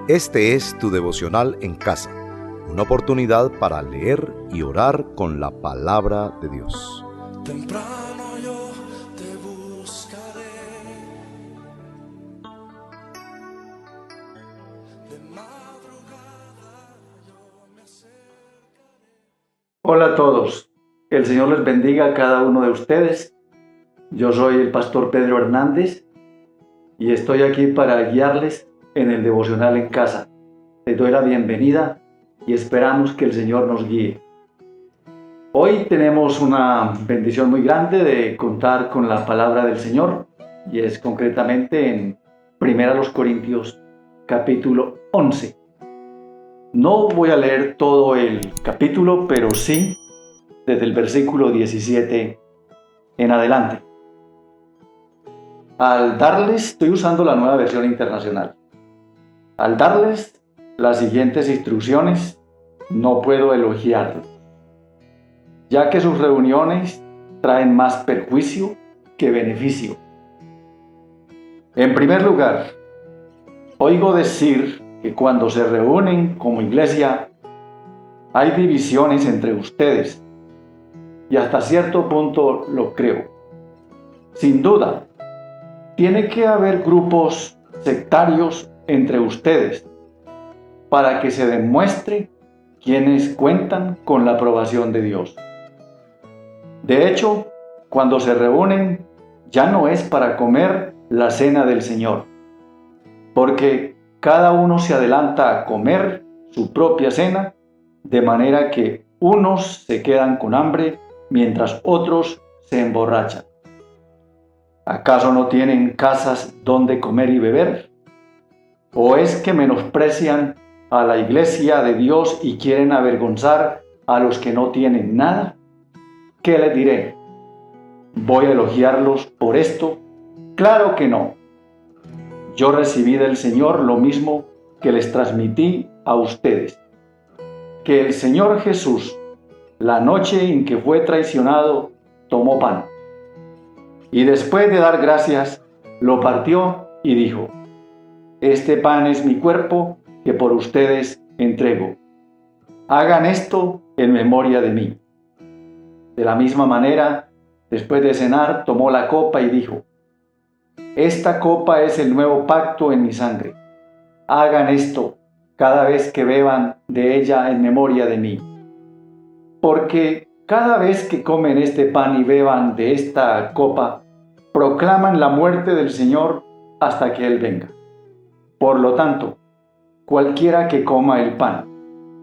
Este es tu devocional en casa, una oportunidad para leer y orar con la palabra de Dios. Temprano yo te buscaré, de madrugada yo me acercaré. Hola a todos, que el Señor les bendiga a cada uno de ustedes. Yo soy el pastor Pedro Hernández y estoy aquí para guiarles en el devocional en casa. Les doy la bienvenida y esperamos que el Señor nos guíe. Hoy tenemos una bendición muy grande de contar con la palabra del Señor y es concretamente en 1 Corintios capítulo 11. No voy a leer todo el capítulo, pero sí desde el versículo 17 en adelante. Estoy usando la nueva versión internacional. Al darles las siguientes instrucciones, no puedo elogiarlos, ya que sus reuniones traen más perjuicio que beneficio. En primer lugar, oigo decir que cuando se reúnen como iglesia, hay divisiones entre ustedes, y hasta cierto punto lo creo. Sin duda, tiene que haber grupos sectarios entre ustedes para que se demuestre quienes cuentan con la aprobación de Dios. De hecho, cuando se reúnen, ya no es para comer la cena del Señor, porque cada uno se adelanta a comer su propia cena, de manera que unos se quedan con hambre mientras otros se emborrachan. ¿Acaso no tienen casas donde comer y beber? ¿O es que menosprecian a la iglesia de Dios y quieren avergonzar a los que no tienen nada? ¿Qué les diré? ¿Voy a elogiarlos por esto? Claro que no. Yo recibí del Señor lo mismo que les transmití a ustedes. Que el Señor Jesús, la noche en que fue traicionado, tomó pan. Y después de dar gracias, lo partió y dijo: Este pan es mi cuerpo que por ustedes entrego. Hagan esto en memoria de mí. De la misma manera, después de cenar, tomó la copa y dijo: Esta copa es el nuevo pacto en mi sangre. Hagan esto cada vez que beban de ella en memoria de mí. Porque cada vez que comen este pan y beban de esta copa, proclaman la muerte del Señor hasta que Él venga. Por lo tanto, cualquiera que coma el pan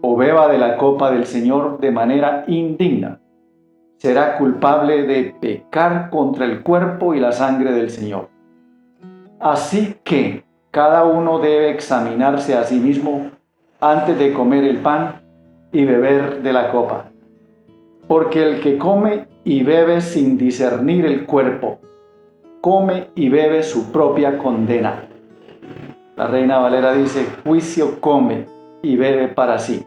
o beba de la copa del Señor de manera indigna, será culpable de pecar contra el cuerpo y la sangre del Señor. Así que cada uno debe examinarse a sí mismo antes de comer el pan y beber de la copa. Porque el que come y bebe sin discernir el cuerpo, come y bebe su propia condena. La Reina Valera dice: juicio come y bebe para sí.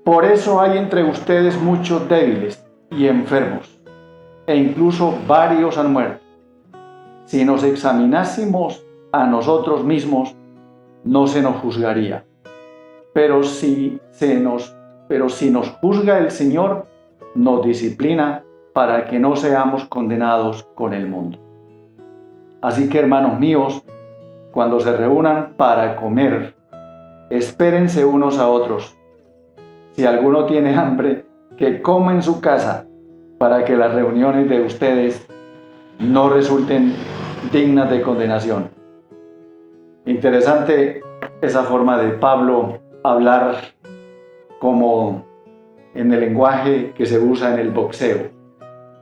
Por eso hay entre ustedes muchos débiles y enfermos, e incluso varios han muerto. Si nos examinásemos a nosotros mismos, no se nos juzgaría. Pero si nos juzga el Señor, nos disciplina para que no seamos condenados con el mundo. Así que, hermanos míos, cuando se reúnan para comer, espérense unos a otros. Si alguno tiene hambre, que coma en su casa, para que las reuniones de ustedes no resulten dignas de condenación. Interesante esa forma de Pablo hablar como en el lenguaje que se usa en el boxeo,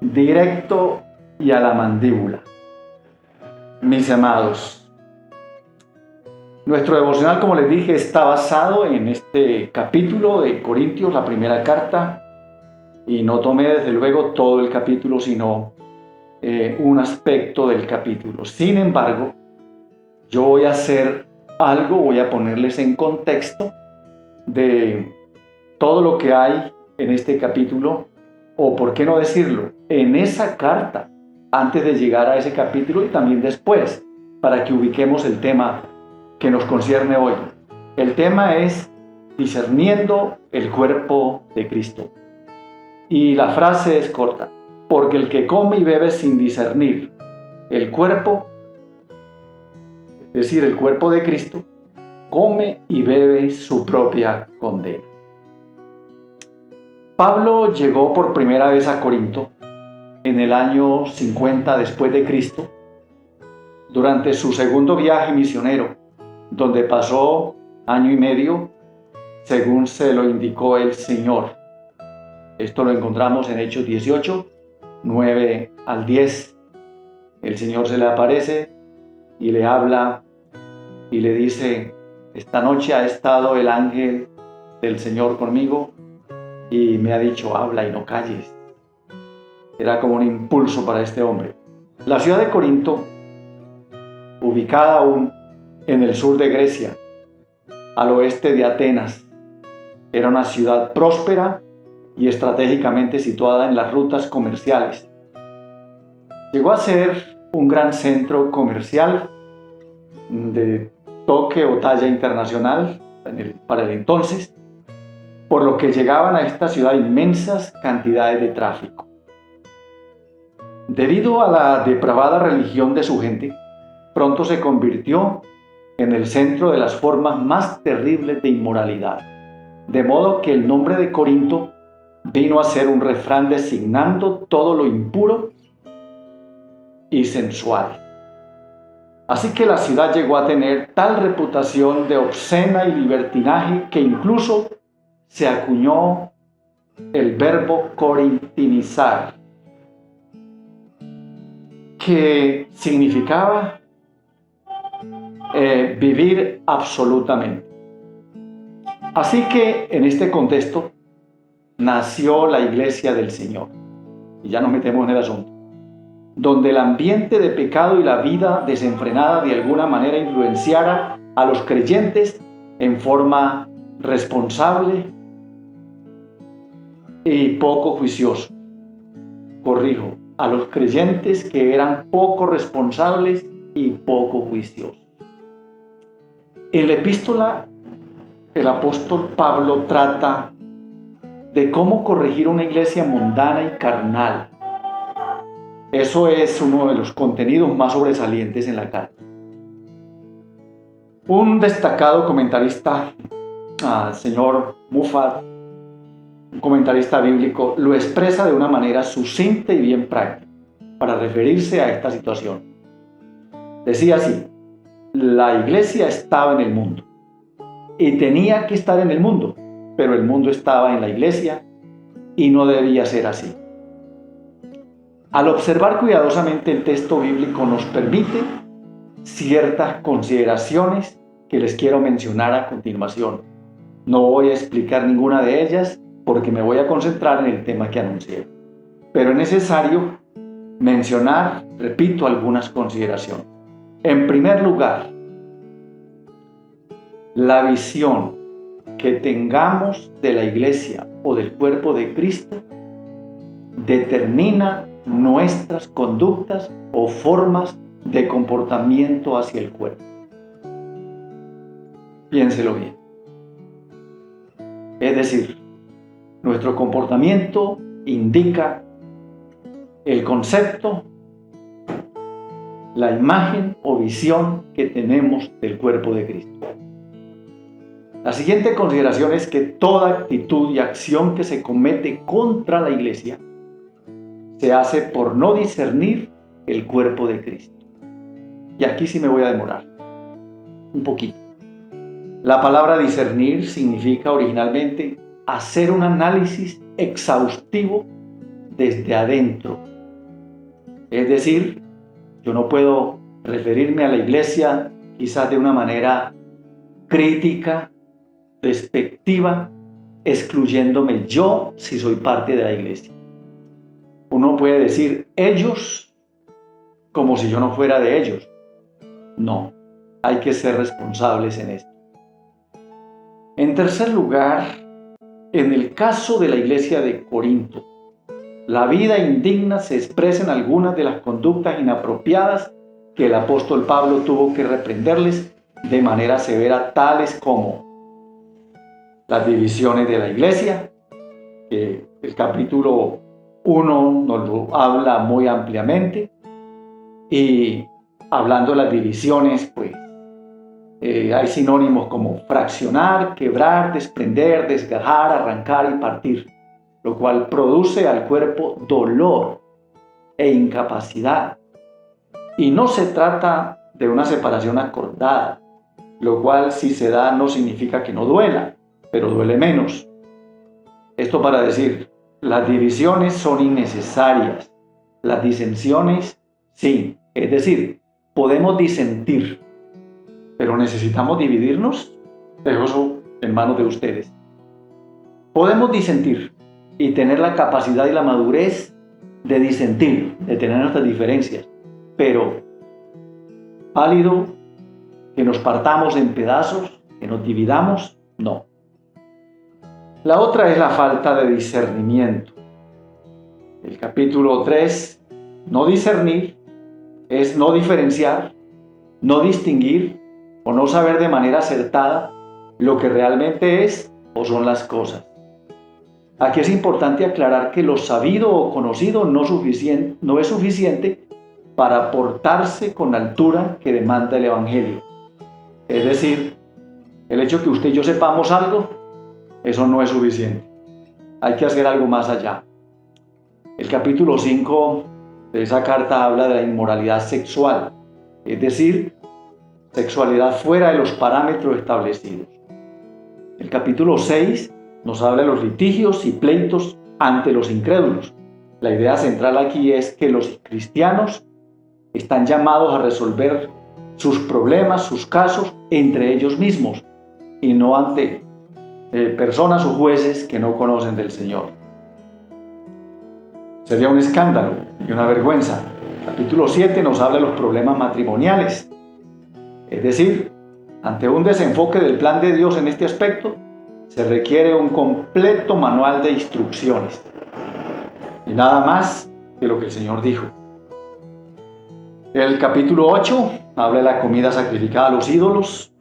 directo y a la mandíbula. Mis amados, nuestro devocional, como les dije, está basado en este capítulo de Corintios, la primera carta, y no tomé desde luego todo el capítulo, sino un aspecto del capítulo. Sin embargo, yo voy a hacer algo, voy a ponerles en contexto de todo lo que hay en este capítulo, o por qué no decirlo, en esa carta, antes de llegar a ese capítulo y también después, para que ubiquemos el tema que nos concierne hoy. El tema es discerniendo el cuerpo de Cristo. Y la frase es corta: porque el que come y bebe sin discernir el cuerpo, es decir, el cuerpo de Cristo, come y bebe su propia condena. Pablo llegó por primera vez a Corinto en el año 50 después de Cristo, durante su segundo viaje misionero, donde pasó año y medio, según se lo indicó el Señor. Esto lo encontramos en Hechos 18, 9 al 10. El Señor se le aparece y le habla y le dice: esta noche ha estado el ángel del Señor conmigo y me ha dicho: habla y no calles. Era como un impulso para este hombre. La ciudad de Corinto, ubicada aún en el sur de Grecia, al oeste de Atenas, era una ciudad próspera y estratégicamente situada en las rutas comerciales. Llegó a ser un gran centro comercial de toque o talla internacional para el entonces, por lo que llegaban a esta ciudad inmensas cantidades de tráfico. Debido a la depravada religión de su gente, pronto se convirtió en el centro de las formas más terribles de inmoralidad, de modo que el nombre de Corinto vino a ser un refrán designando todo lo impuro y sensual. Así que la ciudad llegó a tener tal reputación de obscena y libertinaje que incluso se acuñó el verbo corintinizar, que significaba vivir absolutamente. Así que en este contexto nació la Iglesia del Señor, y ya nos metemos en el asunto, donde el ambiente de pecado y la vida desenfrenada de alguna manera influenciara a los creyentes en forma responsable y poco juiciosa. Corrijo, a los creyentes que eran poco responsables y poco juiciosos. En la epístola, el apóstol Pablo trata de cómo corregir una iglesia mundana y carnal. Eso es uno de los contenidos más sobresalientes en la carta. Un destacado comentarista, el señor Muffat, un comentarista bíblico, lo expresa de una manera sucinta y bien práctica para referirse a esta situación. Decía así: la iglesia estaba en el mundo y tenía que estar en el mundo, pero el mundo estaba en la iglesia y no debía ser así. Al observar cuidadosamente el texto bíblico nos permite ciertas consideraciones que les quiero mencionar a continuación. No voy a explicar ninguna de ellas porque me voy a concentrar en el tema que anuncié. Pero es necesario mencionar, repito, algunas consideraciones. En primer lugar, la visión que tengamos de la iglesia o del cuerpo de Cristo determina nuestras conductas o formas de comportamiento hacia el cuerpo. Piénselo bien. Es decir, nuestro comportamiento indica el concepto, la imagen o visión que tenemos del cuerpo de Cristo. La siguiente consideración es que toda actitud y acción que se comete contra la iglesia se hace por no discernir el cuerpo de Cristo. Y aquí sí me voy a demorar un poquito. La palabra discernir significa originalmente hacer un análisis exhaustivo desde adentro. Es decir, yo no puedo referirme a la iglesia quizás de una manera crítica, despectiva, excluyéndome yo si soy parte de la iglesia. Uno puede decir ellos como si yo no fuera de ellos. No, hay que ser responsables en esto. En tercer lugar, en el caso de la iglesia de Corinto, la vida indigna se expresa en algunas de las conductas inapropiadas que el apóstol Pablo tuvo que reprenderles de manera severa, tales como las divisiones de la iglesia, que el capítulo 1 nos lo habla muy ampliamente, y hablando de las divisiones, pues hay sinónimos como fraccionar, quebrar, desprender, desgajar, arrancar y partir, lo cual produce al cuerpo dolor e incapacidad. Y no se trata de una separación acordada, lo cual si se da no significa que no duela, pero duele menos. Esto para decir, las divisiones son innecesarias, las disensiones sí, es decir, podemos disentir, pero necesitamos dividirnos. Dejo eso en manos de ustedes. Podemos disentir y tener la capacidad y la madurez de disentir, de tener nuestras diferencias, pero válido que nos partamos en pedazos, que nos dividamos, no. La otra es la falta de discernimiento. El capítulo 3, no discernir, es no diferenciar, no distinguir o no saber de manera acertada lo que realmente es o son las cosas. Aquí es importante aclarar que lo sabido o conocido no es suficiente para portarse con la altura que demanda el Evangelio. Es decir, el hecho que usted y yo sepamos algo, eso no es suficiente. Hay que hacer algo más allá. El capítulo 5 de esa carta habla de la inmoralidad sexual, es decir, sexualidad fuera de los parámetros establecidos. El capítulo 6 nos habla de los litigios y pleitos ante los incrédulos. La idea central aquí es que los cristianos están llamados a resolver sus problemas, sus casos, entre ellos mismos y no ante personas o jueces que no conocen del Señor. Sería un escándalo y una vergüenza. El capítulo 7 nos habla de los problemas matrimoniales. Es decir, ante un desenfoque del plan de Dios en este aspecto, se requiere un completo manual de instrucciones. Y nada más que lo que el Señor dijo. El capítulo 8 habla de la comida sacrificada a los ídolos.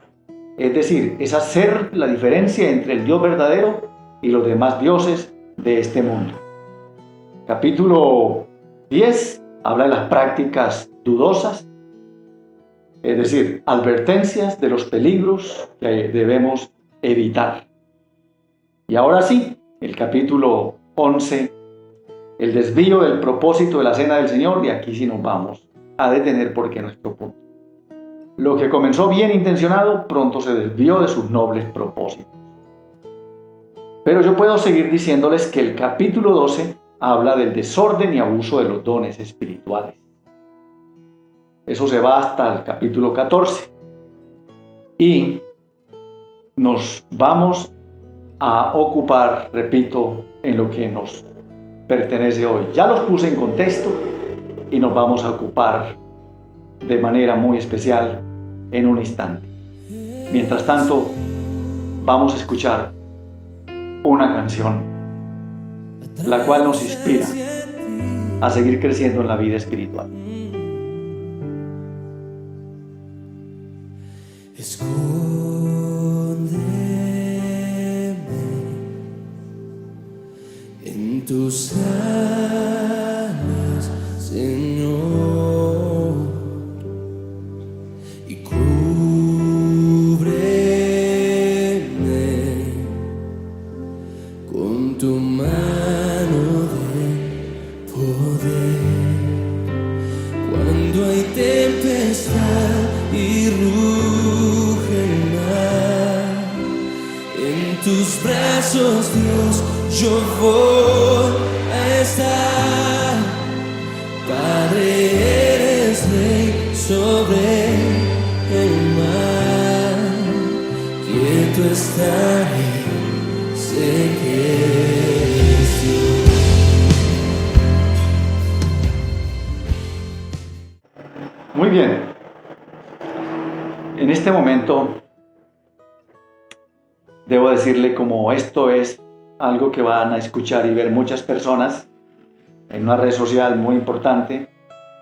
Es decir, es hacer la diferencia entre el Dios verdadero y los demás dioses de este mundo. Capítulo 10 habla de las prácticas dudosas, es decir, advertencias de los peligros que debemos evitar. Y ahora sí, el capítulo 11, el desvío del propósito de la cena del Señor, y aquí sí nos vamos a detener porque es nuestro punto. Lo que comenzó bien intencionado, pronto se desvió de sus nobles propósitos. Pero yo puedo seguir diciéndoles que el capítulo 12 habla del desorden y abuso de los dones espirituales. Eso se va hasta el capítulo 14. Y nos vamos a ocupar, repito, en lo que nos pertenece hoy. Ya los puse en contexto y nos vamos a ocupar de manera muy especial en un instante. Mientras tanto, vamos a escuchar una canción, la cual nos inspira a seguir creciendo en la vida espiritual. Escóndeme en tus alas, Señor, y cúbreme con tu mano de poder. Cuando hay tempestad y ruge el mar, en tus brazos, Dios, yo voy a estar. Padre, eres rey sobre el mar, quieto estaré, sé que eres Dios. Muy bien. En este momento debo decirle, como esto es algo que van a escuchar y ver muchas personas en una red social muy importante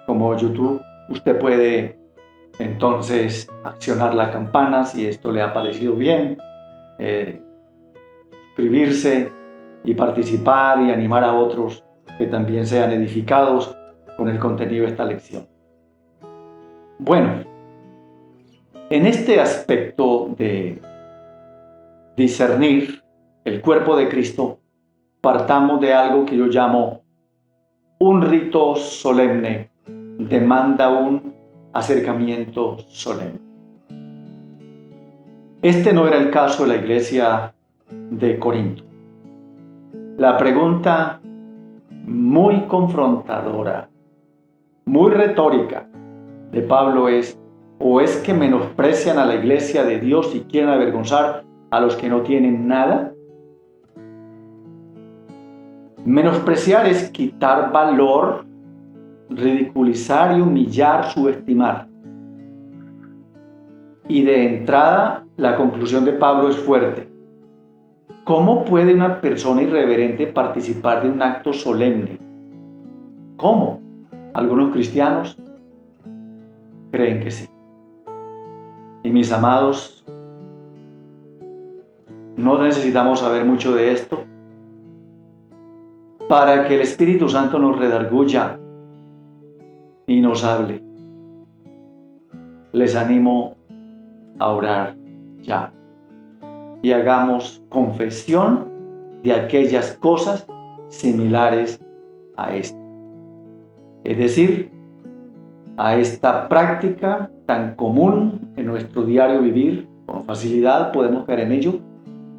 como YouTube, usted puede entonces accionar la campana si esto le ha parecido bien, suscribirse y participar y animar a otros que también sean edificados con el contenido de esta lección. Bueno, en este aspecto de discernir el cuerpo de Cristo, partamos de algo que yo llamo un rito solemne, demanda un acercamiento solemne. Este no era el caso de la iglesia de Corinto. La pregunta muy confrontadora, muy retórica de Pablo es: ¿o es que menosprecian a la iglesia de Dios y quieren avergonzar a los que no tienen nada? Menospreciar es quitar valor, ridiculizar y humillar, subestimar. Y de entrada, la conclusión de Pablo es fuerte. ¿Cómo puede una persona irreverente participar de un acto solemne? ¿Cómo? Algunos cristianos creen que sí. Y mis amados, no necesitamos saber mucho de esto para que el Espíritu Santo nos redarguya y nos hable. Les animo a orar ya y hagamos confesión de aquellas cosas similares a esta. Es decir, a esta práctica tan común en nuestro diario vivir, con facilidad podemos caer en ello,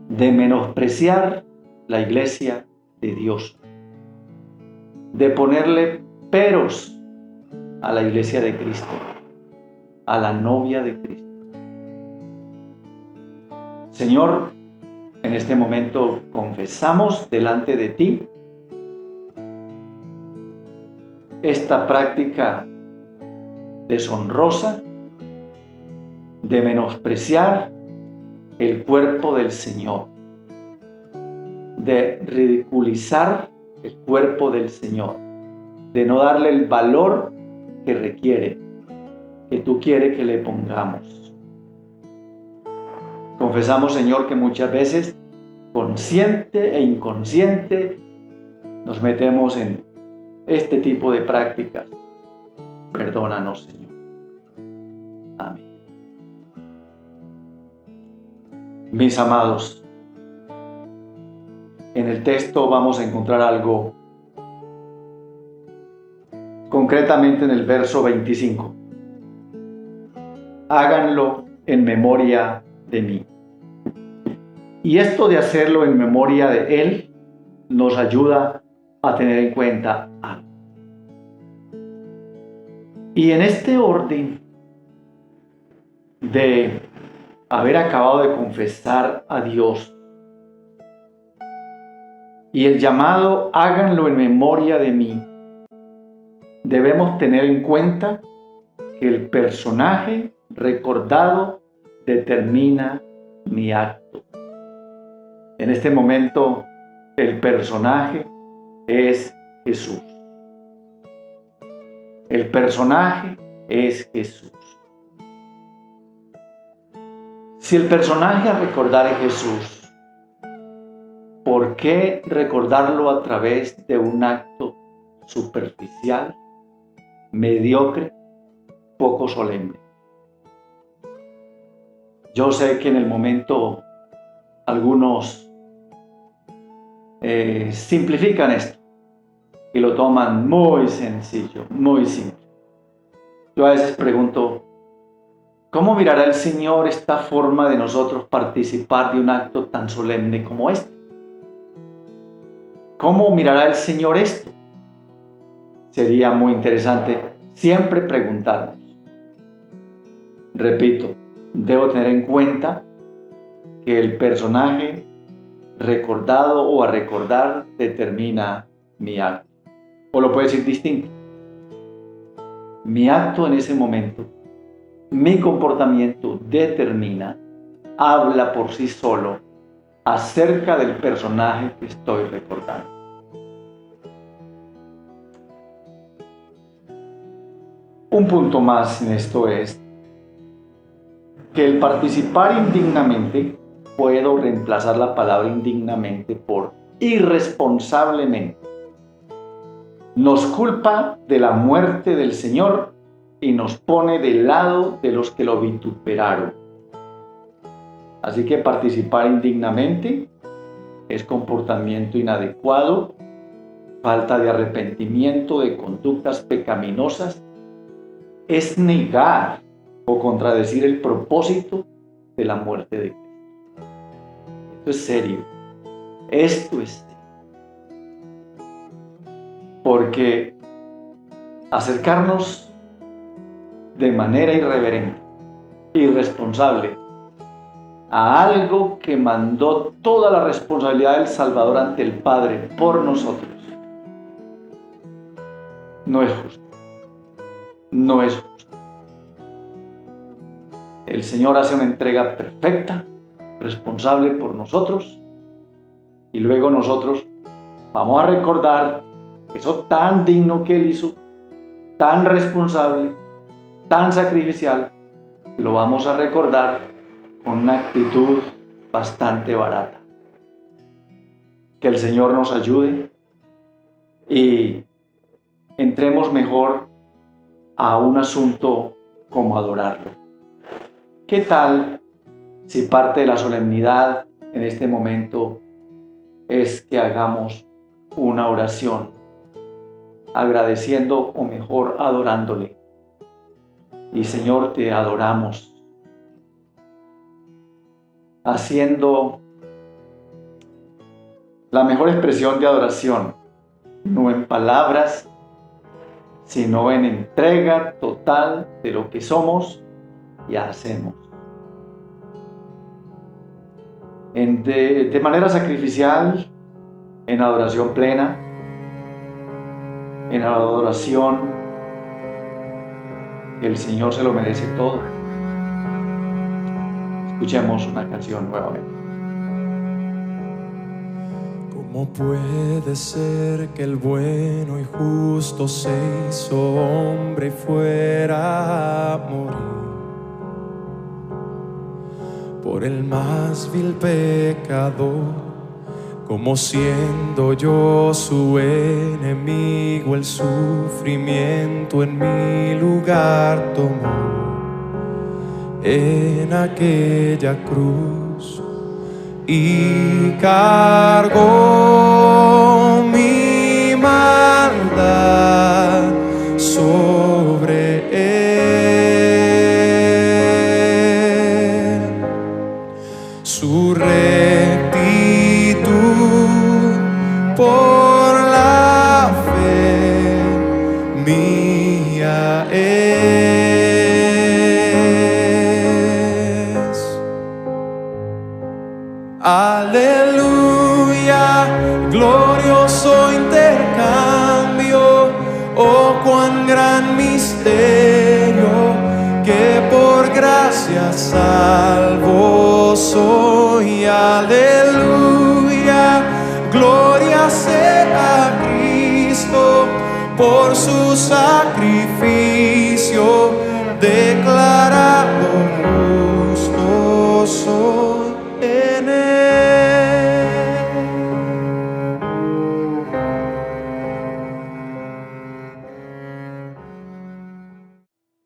de menospreciar la iglesia de Dios, de ponerle peros a la iglesia de Cristo, a la novia de Cristo. Señor, en este momento confesamos delante de ti esta práctica deshonrosa de menospreciar el cuerpo del Señor, de ridiculizar el cuerpo del Señor, de no darle el valor que requiere, que tú quieres que le pongamos. Confesamos, Señor, que muchas veces, consciente e inconsciente, nos metemos en este tipo de prácticas. Perdónanos, Señor. Amén. Mis amados, en el texto vamos a encontrar algo, concretamente en el verso 25. Háganlo en memoria de mí. Y esto de hacerlo en memoria de Él nos ayuda a tener en cuenta algo. Y en este orden de haber acabado de confesar a Dios y el llamado háganlo en memoria de mí, debemos tener en cuenta que el personaje recordado determina mi acto. En este momento, el personaje es Jesús. El personaje es Jesús. Si el personaje a recordar es Jesús, ¿por qué recordarlo a través de un acto superficial, mediocre, poco solemne? Yo sé que en el momento algunos simplifican esto y lo toman muy sencillo, muy simple. Yo a veces pregunto, ¿cómo mirará el Señor esta forma de nosotros participar de un acto tan solemne como este? ¿Cómo mirará el Señor esto? Sería muy interesante siempre preguntarnos. Repito, debo tener en cuenta que el personaje recordado o a recordar determina mi acto. O lo puedo decir distinto. Mi acto en ese momento, mi comportamiento determina, habla por sí solo acerca del personaje que estoy recordando. Un punto más en esto es que el participar indignamente, puedo reemplazar la palabra indignamente por irresponsablemente, nos culpa de la muerte del Señor y nos pone del lado de los que lo vituperaron. Así que participar indignamente es comportamiento inadecuado, falta de arrepentimiento de conductas pecaminosas, es negar o contradecir el propósito de la muerte de Cristo. Esto es serio. Esto es serio. Porque acercarnos de manera irreverente, irresponsable, a algo que mandó toda la responsabilidad del Salvador ante el Padre por nosotros, no es justo. No es justo. El Señor hace una entrega perfecta, responsable por nosotros, y luego nosotros vamos a recordar eso tan digno que Él hizo, tan responsable, tan sacrificial, lo vamos a recordar con una actitud bastante barata. Que el Señor nos ayude y entremos mejor a un asunto como adorarlo. ¿Qué tal si parte de la solemnidad en este momento es que hagamos una oración agradeciendo o mejor adorándole? Y Señor, te adoramos, haciendo la mejor expresión de adoración, no en palabras, sino en entrega total de lo que somos y hacemos. De manera sacrificial, en adoración plena, en adoración que el Señor se lo merece todo. Escuchemos una canción nuevamente. ¿Cómo puede ser que el bueno y justo se hizo hombre y fuera a morir por el más vil pecador? Como siendo yo su enemigo, el sufrimiento en mi lugar tomó en aquella cruz y cargó mi maldad sobre él. Su rectitud por la fe mía es. Aleluya, glorioso intercambio, oh cuán gran misterio, que por gracia salvo soy. Aleluya, gloria sea a Cristo, por su sacrificio declarado justo soy en él.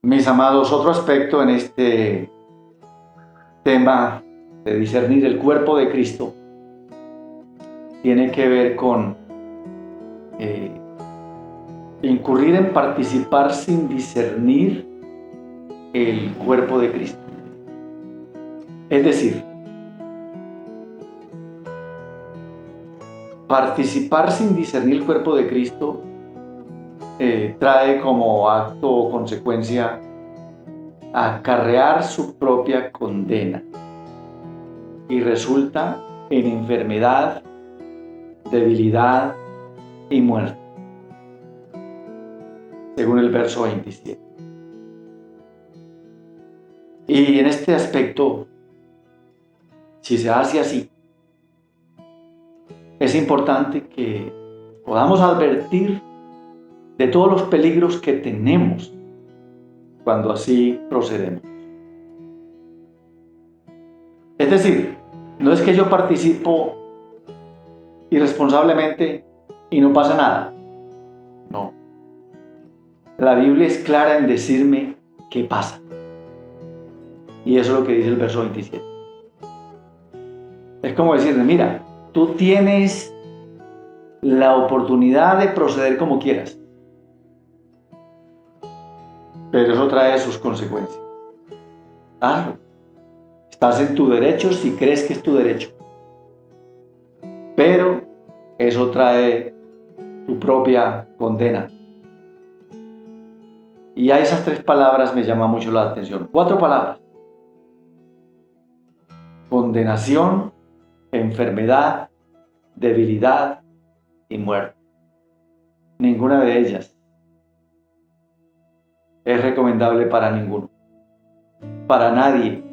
Mis amados, otro aspecto en este tema de discernir el cuerpo de Cristo tiene que ver con incurrir en participar sin discernir el cuerpo de Cristo. Es decir, participar sin discernir el cuerpo de Cristo trae como acto o consecuencia acarrear su propia condena y resulta en enfermedad, debilidad y muerte, según el verso 27. Y en este aspecto, si se hace así, es importante que podamos advertir de todos los peligros que tenemos cuando así procedemos. Es decir, no es que yo participo irresponsablemente y no pasa nada. No. La Biblia es clara en decirme qué pasa. Y eso es lo que dice el verso 27. Es como decirme, mira, tú tienes la oportunidad de proceder como quieras, pero eso trae sus consecuencias. Hazlo. Estás en tu derecho si crees que es tu derecho, pero eso trae tu propia condena. Y a esas 3 palabras me llama mucho la atención. 4 palabras: condenación, enfermedad, debilidad y muerte. Ninguna de ellas es recomendable para ninguno, para nadie.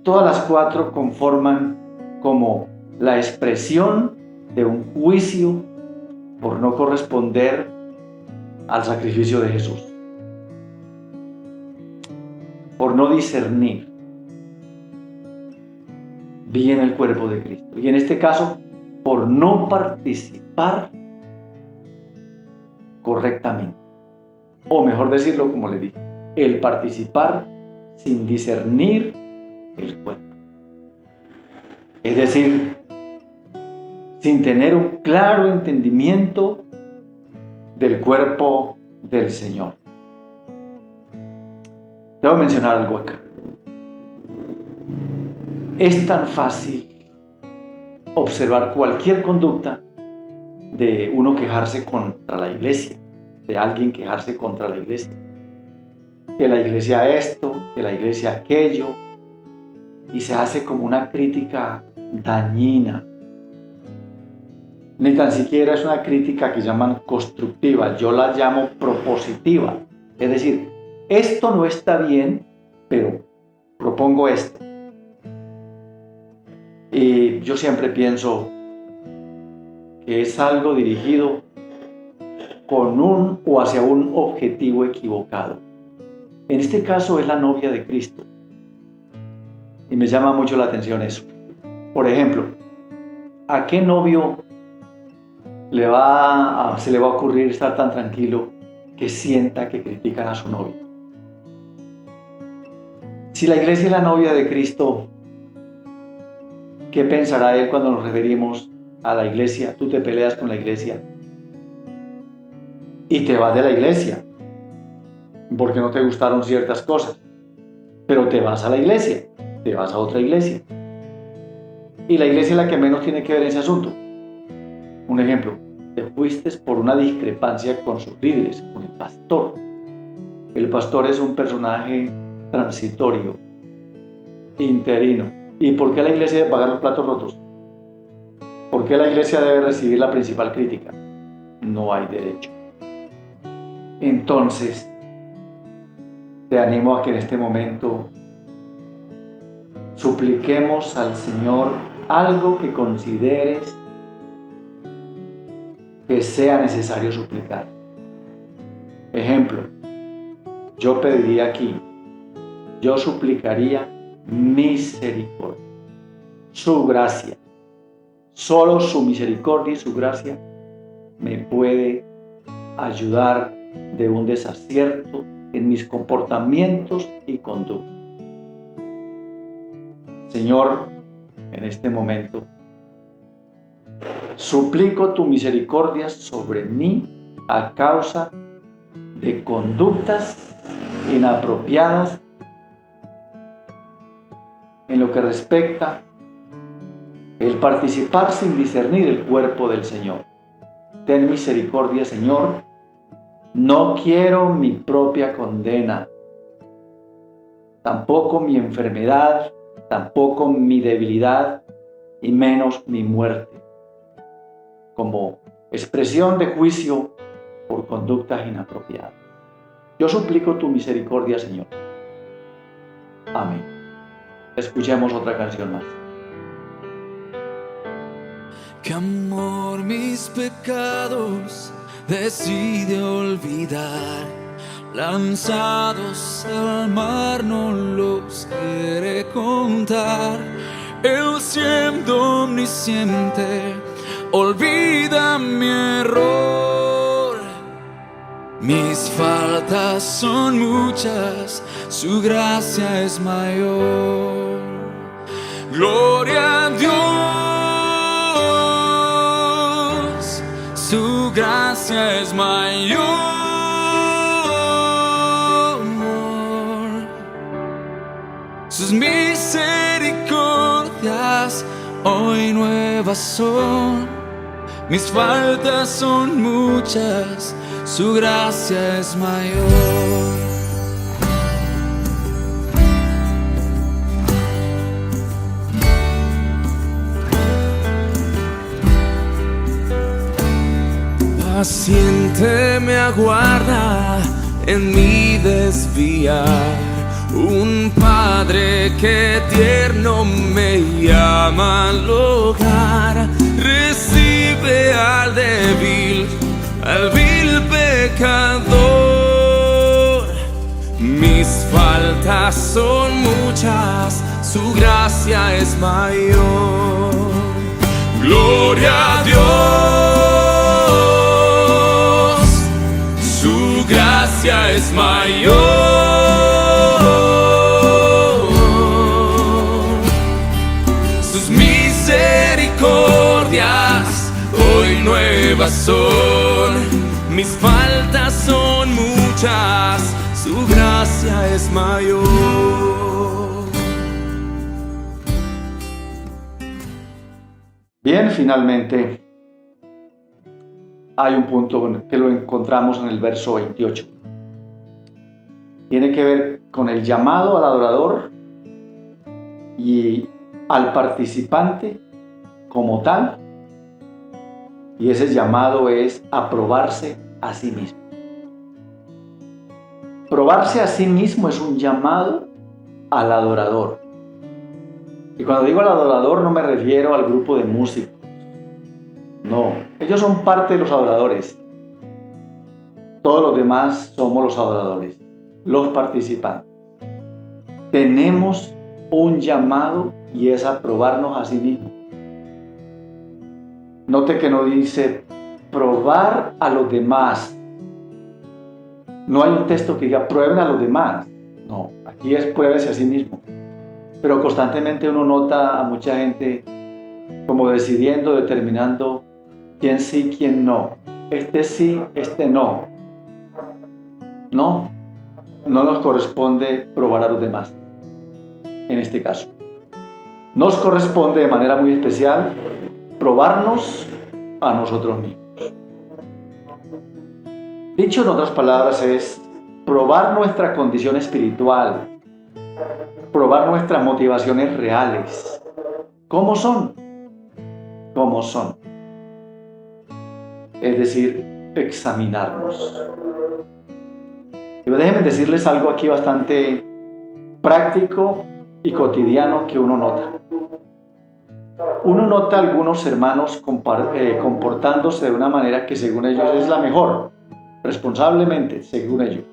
Todas las 4 conforman como la expresión de un juicio por no corresponder al sacrificio de Jesús, por no discernir bien el cuerpo de Cristo, y en este caso por no participar correctamente, o mejor decirlo como le dije, el participar sin discernir el cuerpo, es decir, sin tener un claro entendimiento del cuerpo del Señor. Debo mencionar algo acá. Es tan fácil observar cualquier conducta de uno quejarse contra la iglesia, de alguien quejarse contra la iglesia, que la iglesia esto, que la iglesia aquello, y se hace como una crítica dañina. Ni tan siquiera es una crítica que llaman constructiva, yo la llamo propositiva. Es decir, esto no está bien, pero propongo esto. Y yo siempre pienso que es algo dirigido con un o hacia un objetivo equivocado. En este caso es la novia de Cristo. Y me llama mucho la atención eso. Por ejemplo, ¿a qué novio se le va a ocurrir estar tan tranquilo que sienta que critican a su novia? Si la iglesia es la novia de Cristo, ¿qué pensará él cuando nos referimos a la iglesia? Tú te peleas con la iglesia y te vas de la iglesia porque no te gustaron ciertas cosas, pero te vas a la iglesia, te vas a otra iglesia, y la iglesia es la que menos tiene que ver en ese asunto. Un ejemplo: te fuiste por una discrepancia con sus líderes, con el pastor. El pastor es un personaje transitorio, interino. ¿Y por qué la iglesia debe pagar los platos rotos? ¿Por qué la iglesia debe recibir la principal crítica? No hay derecho. Entonces, te animo a que en este momento supliquemos al Señor algo que consideres que sea necesario suplicar. Ejemplo, yo pediría aquí, yo suplicaría misericordia, su gracia. Solo su misericordia y su gracia me puede ayudar de un desacierto en mis comportamientos y conductas. Señor, en este momento suplico tu misericordia sobre mí a causa de conductas inapropiadas en lo que respecta el participar sin discernir el cuerpo del Señor. Ten misericordia, Señor. No quiero mi propia condena, tampoco mi enfermedad, tampoco mi debilidad y menos mi muerte, como expresión de juicio por conductas inapropiadas. Yo suplico tu misericordia, Señor. Amén. Escuchemos otra canción más. Qué amor mis pecados decide olvidar, lanzados al mar no los quiere contar. Él siendo omnisciente olvida mi error. Mis faltas son muchas, su gracia es mayor. Gloria a Dios, su gracia es mayor. Sus misericordias hoy nuevas son. Mis faltas son muchas, su gracia es mayor. Paciente me aguarda en mi desviar, un padre que tierno me llama al hogar. Recibe al débil, al vil pecador. Mis faltas son muchas, su gracia es mayor. Gloria a Dios, su gracia es mayor. Sus misericordias hoy nuevas son. Mis faltas son muchas, su gracia es mayor. Bien, finalmente hay un punto que lo encontramos en el verso 28. Tiene que ver con el llamado al adorador y al participante como tal. Y ese llamado es a probarse a sí mismo. Probarse a sí mismo es un llamado al adorador. Y cuando digo al adorador no me refiero al grupo de músicos. No, ellos son parte de los adoradores. Todos los demás somos los adoradores, los participantes. Tenemos un llamado y es a probarnos a sí mismos. Note que no dice probar a los demás. No hay un texto que diga prueben a los demás. No, aquí es pruébese a sí mismo. Pero constantemente uno nota a mucha gente como decidiendo, determinando quién sí, quién no. Este sí, este no. No nos corresponde probar a los demás. En este caso, nos corresponde de manera muy especial probarnos a nosotros mismos. Dicho en otras palabras es probar nuestra condición espiritual, probar nuestras motivaciones reales. ¿Cómo son? ¿Cómo son? Es decir, examinarnos. Y déjenme decirles algo aquí bastante práctico y cotidiano que uno nota. Uno nota a algunos hermanos comportándose de una manera que según ellos es la mejor, responsablemente, según ellos.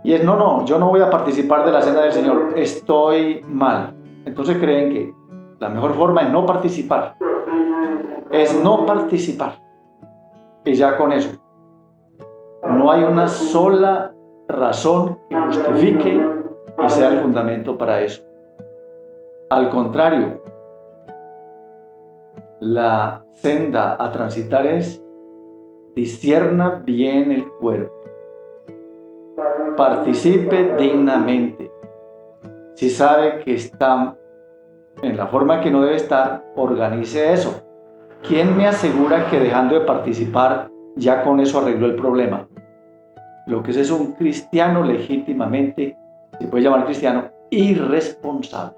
Y es, no, yo no voy a participar de la cena del Señor, estoy mal. Entonces creen que la mejor forma es no participar. Es no participar. Y ya con eso, no hay una sola razón que justifique y sea el fundamento para eso. Al contrario, la senda a transitar es discierna bien el cuerpo, participe dignamente. Si sabe que está en la forma que no debe estar, organice eso. ¿Quién me asegura que dejando de participar ya con eso arregló el problema? Lo que es un cristiano legítimamente, se puede llamar cristiano, irresponsable.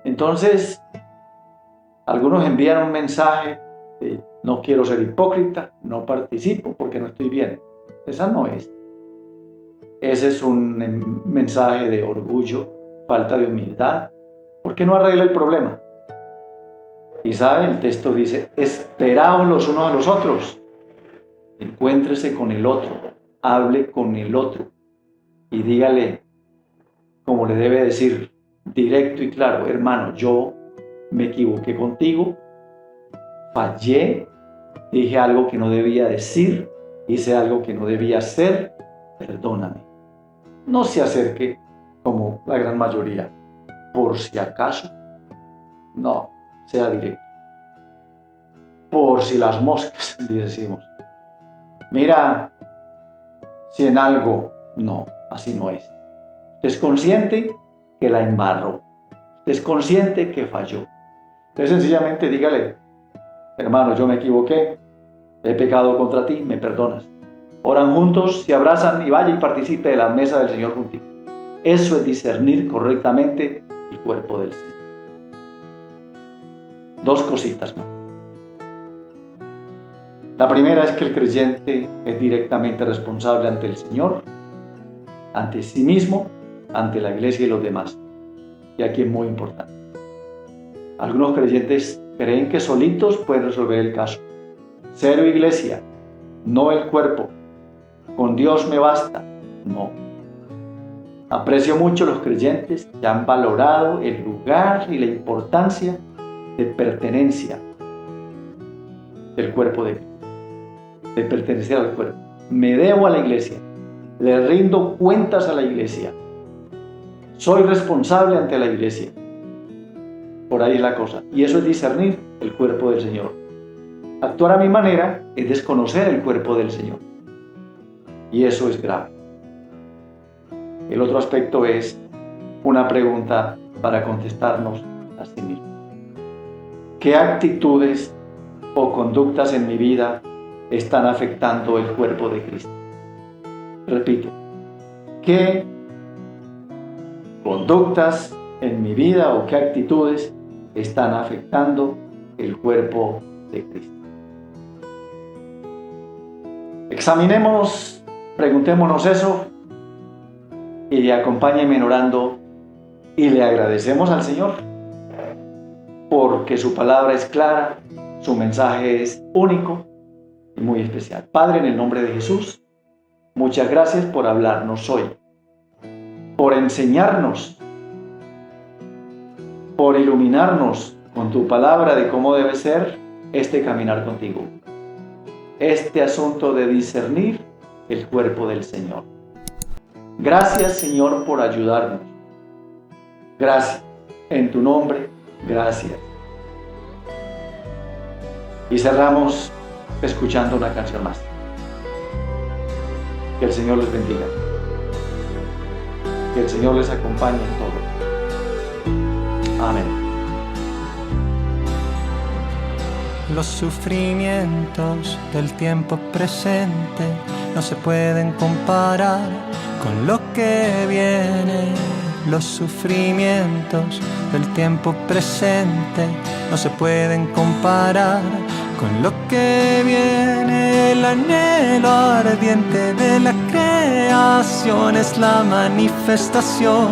Entonces, algunos envían un mensaje de no quiero ser hipócrita, no participo porque no estoy bien. Esa no es. Ese es un mensaje de orgullo, falta de humildad, porque no arregla el problema. Y sabe, el texto dice, esperaos los unos a los otros, encuéntrese con el otro, hable con el otro y dígale, como le debe decir, directo y claro: hermano, yo me equivoqué contigo, fallé, dije algo que no debía decir, hice algo que no debía hacer, perdóname. No se acerque como la gran mayoría, por si acaso. No, sea directo. Por si las moscas, decimos. Mira, si en algo, no, así no es. Usted es consciente que la embarró. Usted es consciente que falló. Entonces sencillamente dígale: hermano, yo me equivoqué, he pecado contra ti, me perdonas. Oran juntos, se abrazan y vaya y participe de la mesa del Señor contigo. Eso es discernir correctamente el cuerpo del Señor. Dos cositas más. La primera es que el creyente es directamente responsable ante el Señor, ante sí mismo, ante la iglesia y los demás. Y aquí es muy importante. Algunos creyentes creen que solitos pueden resolver el caso. Cero iglesia, no el cuerpo. Con Dios me basta. No. Aprecio mucho los creyentes que han valorado el lugar y la importancia de pertenencia del cuerpo de Cristo, de pertenecer al cuerpo. Me debo a la iglesia, le rindo cuentas a la iglesia, soy responsable ante la iglesia. Por ahí es la cosa. Y eso es discernir el cuerpo del Señor. Actuar a mi manera es desconocer el cuerpo del Señor. Y eso es grave. El otro aspecto es una pregunta para contestarnos a sí mismos. ¿Qué actitudes o conductas en mi vida están afectando el cuerpo de Cristo? Repito, ¿qué conductas en mi vida o qué actitudes están afectando el cuerpo de Cristo? Examinémonos, preguntémonos eso y acompáñenme orando y le agradecemos al Señor porque su palabra es clara, su mensaje es único y muy especial. Padre, en el nombre de Jesús, muchas gracias por hablarnos hoy, por enseñarnos, por iluminarnos con tu palabra de cómo debe ser este caminar contigo. Este asunto de discernir el cuerpo del Señor. Gracias, Señor, por ayudarnos. Gracias. En tu nombre, gracias. Y cerramos escuchando una canción más. Que el Señor les bendiga. Que el Señor les acompañe en todo. Amén. Los sufrimientos del tiempo presente no se pueden comparar con lo que viene. Los sufrimientos del tiempo presente no se pueden comparar con lo que viene. El anhelo ardiente de la creación es la manifestación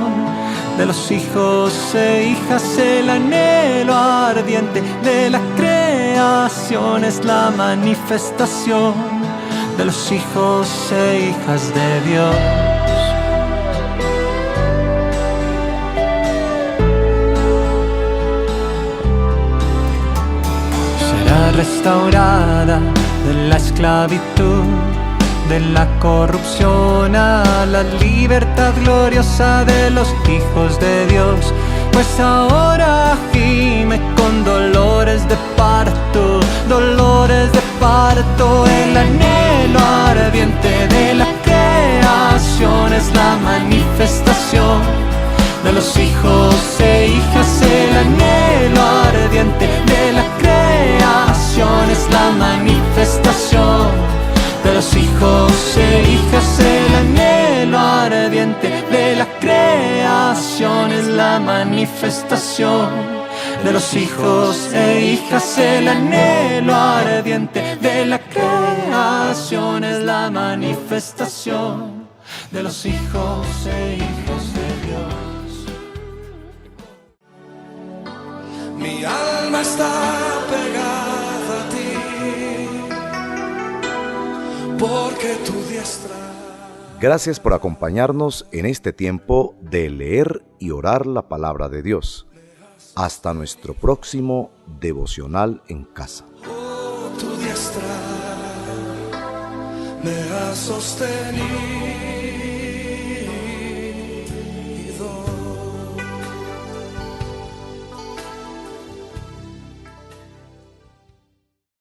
de los hijos e hijas. El anhelo ardiente de la creación es la manifestación de los hijos e hijas de Dios. Será restaurada de la esclavitud, de la corrupción a la libertad gloriosa de los hijos de Dios. Pues ahora gime con dolores de parto, dolores de parto. El anhelo ardiente de la creación es la manifestación de los hijos e hijas. El anhelo ardiente de la creación es la manifestación de los hijos e hijas. El anhelo ardiente de la creación es la manifestación de los hijos e hijas. El anhelo ardiente de la creación es la manifestación de los hijos e hijas de Dios. Mi alma está pegada a ti, porque tu diestra Gracias por acompañarnos en este tiempo de leer y orar la palabra de Dios. Hasta nuestro próximo devocional en casa. Tu diestra me ha sostenido.